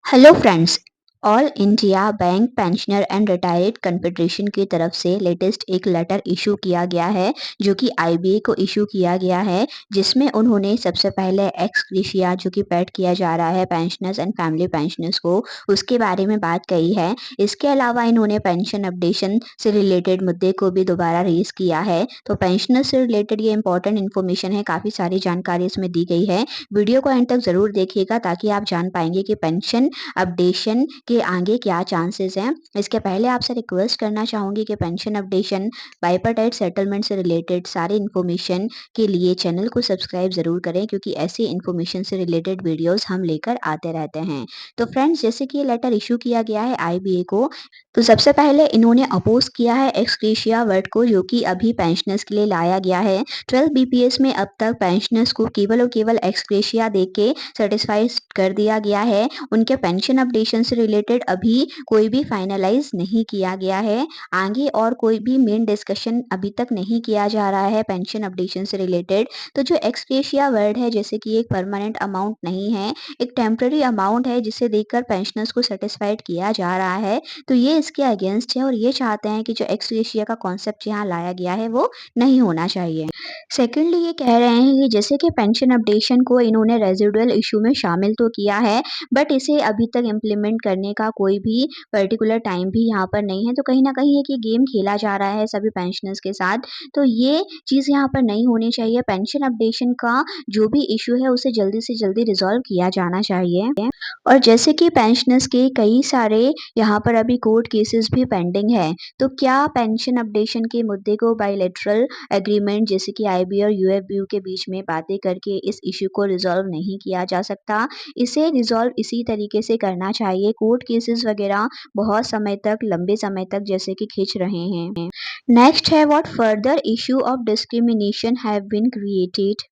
Hello friends. All India bank pensioner and retired confederation की तरफ से लेटेस्ट एक लेटर इशू किया गया है जो कि आईबीए को इशू किया गया है, जिसमें उन्होंने सबसे पहले एक्स ग्रेशिया जो कि पेड किया जा रहा है पेंशनर्स एंड फैमिली पेंशनर्स को, उसके बारे में बात कही है। इसके अलावा इन्होंने पेंशन अपडेशन से रिलेटेड मुद्दे को भी दोबारा रेज किया है। तो पेंशनर से रिलेटेड ये इंपॉर्टेंट इन्फॉर्मेशन है, काफ़ी सारी जानकारी इसमें दी गई है। वीडियो को एंड तक ज़रूर देखिएगा ताकि आप जान पाएंगे कि पेंशन अपडेशन के आगे क्या चांसेस हैं। इसके पहले आपसे रिक्वेस्ट करना चाहूँगी कि पेंशन अपडेशन, बाइपार्टाइट सेटलमेंट से रिलेटेड सारी इन्फॉर्मेशन के लिए चैनल को सब्सक्राइब ज़रूर करें, क्योंकि ऐसी इन्फॉर्मेशन से रिलेटेड वीडियोस हम लेकर आते रहते हैं। तो फ्रेंड्स, जैसे कि ये लेटर इशू किया गया है आईबीए को, तो सबसे पहले इन्होंने अपोज किया है एक्स ग्रेशिया वर्ड को, जो कि अभी पेंशनर्स के लिए लाया गया है। 12 बीपीएस में अब तक पेंशनर्स को केवल और केवल एक्स ग्रेशिया दे के सेटिस्फाइड कर दिया गया है। उनके पेंशन अपडेशन से रिलेटेड अभी कोई भी फाइनलाइज नहीं किया गया है। आगे और कोई भी मेन डिस्कशन अभी तक नहीं किया जा रहा है पेंशन अपडेशन से रिलेटेड। तो जो एक्स ग्रेशिया वर्ड है, जैसे कि एक परमानेंट अमाउंट नहीं है, एक टेम्पररी अमाउंट है जिसे देकर पेंशनर्स को सेटिस्फाइड किया जा रहा है। तो ये इसके अगेंस्ट है और ये चाहते हैं कि जो एक्स ग्रेशिया का कॉन्सेप्ट यहाँ लाया गया है वो नहीं होना चाहिए। सेकेंडली ये कह रहे हैं कि जैसे कि पेंशन अपडेशन को इन्होंने रेजिडुअल इशू में शामिल तो किया है, बट इसे अभी तक इम्प्लीमेंट करने का कोई भी पर्टिकुलर टाइम भी यहाँ पर नहीं है। तो कहीं न कहीं एक ये गेम खेला जा रहा है सभी पेंशनर्स के साथ। तो ये चीज़ यहाँ पर नहीं होनी चाहिए। पेंशन अपडेशन का जो भी इशू है उसे जल्दी से जल्दी रिज़ॉल्व किया जाना चाहिए। और जैसे कि पेंशनर्स के कई सारे यहाँ पर अभी कोर्ट केसेस भी पेंडिंग है, तो क्या पेंशन अपडेशन के मुद्दे को बायलैटरल एग्रीमेंट जैसे कि आईबी और यूएफबीयू के बीच में बातें करके इस इश्यू को रिजॉल्व नहीं किया जा सकता? इसे रिजॉल्व इसी तरीके से करना चाहिए। कोर्ट केसेस वगैरह बहुत समय तक, लंबे समय तक जैसे कि खींच रहे हैं। नेक्स्ट है, what further issue of discrimination have been created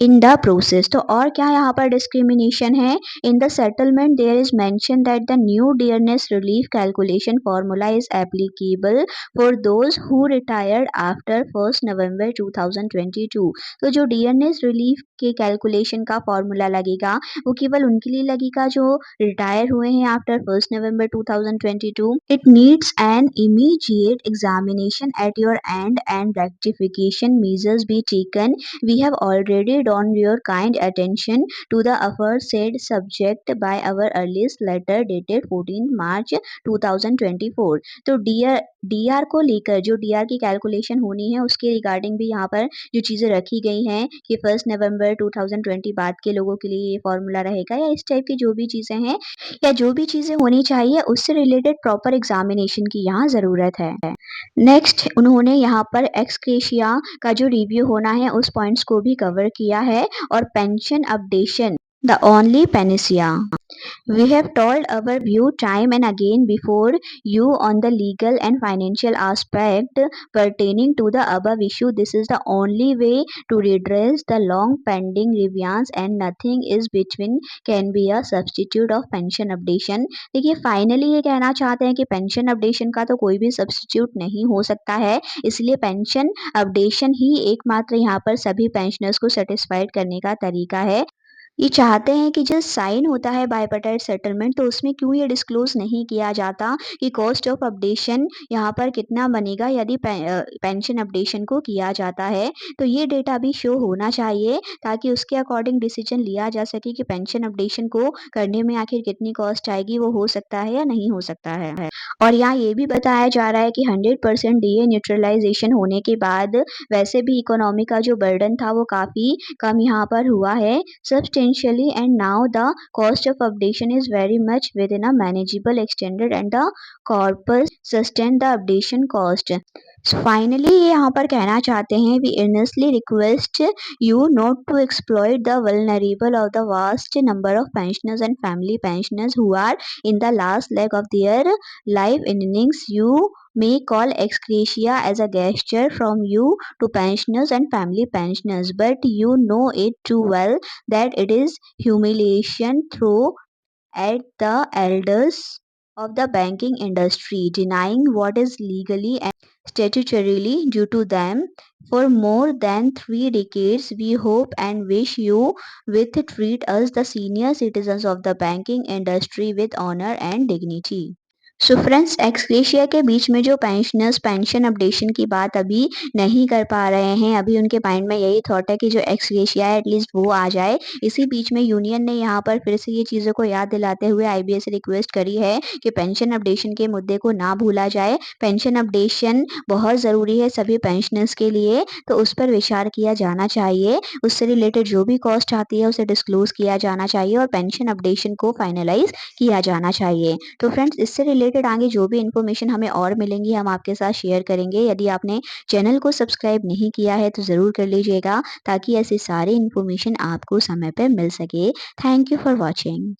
in the process. तो और क्या यहाँ पर डिस्क्रिमिनेशन है? In the settlement there is mention that the new dearness relief calculation formula is applicable for those who retired after 1 November 2022। तो जो dearness relief के calculation का फॉर्मूला लगेगा वो केवल उनके लिए लगेगा जो रिटायर हुए हैं after 1 November 2022। It needs an immediate examination at your and and rectification measures be taken. We have already drawn your kind attention to the aforesaid subject by our earliest letter dated 14 March 2024। तो D R को लेकर जो D R की calculation होनी है उसके regarding भी यहाँ पर जो चीज़ें रखी गई हैं कि 1 नवंबर 2020 बाद के लोगों के लिए ये फॉर्मूला रहेगा, या इस टाइप की जो भी चीज़ें हैं या जो भी चीज़ें होनी चाहिए उससे रिलेटेड प्रॉपर एग्जामिनेशन की यहाँ ज़रूरत है। नेक्स्ट उन्होंने यहाँ पर एक्स ग्रेशिया का जो रिव्यू होना है उस पॉइंट्स को भी कवर किया है। और pension updation the only panacea. We have told our view time and again before you on the legal and financial aspect pertaining to the above issue. This is the only way to redress the long pending grievance and nothing is between can be a substitute of pension updation। देखिए, finally ये कहना चाहते हैं कि pension updation का तो कोई भी सब्सटीट्यूट नहीं हो सकता है, इसलिए पेंशन अपडेशन ही एकमात्र यहाँ पर सभी पेंशनर्स को सेटिस्फाइड करने का तरीका है। ये चाहते हैं कि जो साइन होता है बायपार्टाइट सेटलमेंट, तो उसमें क्यों ये डिस्क्लोज नहीं किया जाता कि कॉस्ट ऑफ अपडेशन यहाँ पर कितना बनेगा यदि पेंशन अपडेशन को किया जाता है। तो ये डेटा भी शो होना चाहिए ताकि उसके अकॉर्डिंग डिसीजन लिया जा सके कि पेंशन अपडेशन को करने में आखिर कितनी कॉस्ट आएगी, वो हो सकता है या नहीं हो सकता है। और यहाँ ये भी बताया जा रहा है कि 100% डीए न्यूट्रलाइजेशन होने के बाद वैसे भी इकोनॉमी का जो बर्डन था वो काफ़ी कम यहाँ पर हुआ है substantially, and now the cost of updation is very much within a manageable extended and the corpus sustain the updation cost। So finally ये यहाँ पर कहना चाहते हैं, we earnestly request you not to exploit the vulnerable of the vast number of pensioners and family pensioners who are in the last leg of their life innings। You may call ex gratia as a gesture from you to pensioners and family pensioners, but you know it too well that it is humiliation thrown at the elders of the banking industry, denying what is legally and statutorily due to them. For more than 3 decades, we hope and wish you with treat us, the senior citizens of the banking industry, with honor and dignity. So friends, ex gratia के बीच में जो pensioners pension updation की बात अभी नहीं कर पा रहे हैं, अभी उनके माइंड में यही थॉट है कि जो एक्सग्रेशिया है एटलीस्ट वो आ जाए। इसी बीच में यूनियन ने यहाँ पर फिर से ये चीज़ों को याद दिलाते हुए आईबीए से रिक्वेस्ट करी है कि पेंशन अपडेशन के मुद्दे को ना भूला जाए। पेंशन अपडेशन बहुत ज़रूरी है सभी पेंशनर्स के लिए, तो उस पर विचार किया जाना चाहिए। उससे रिलेटेड जो भी कॉस्ट आती है उसे डिस्क्लोज़ किया जाना चाहिए और पेंशन अपडेशन को फाइनलाइज़ किया जाना चाहिए। तो फ्रेंड्स, इससे रिलेटेड आगे जो भी इन्फॉर्मेशन हमें और मिलेंगी हम आपके साथ शेयर करेंगे। यदि आपने चैनल को सब्सक्राइब नहीं किया है तो ज़रूर कर लीजिएगा, ताकि ऐसी सारी इन्फॉर्मेशन आपको समय पर मिल सके। Thank you for watching.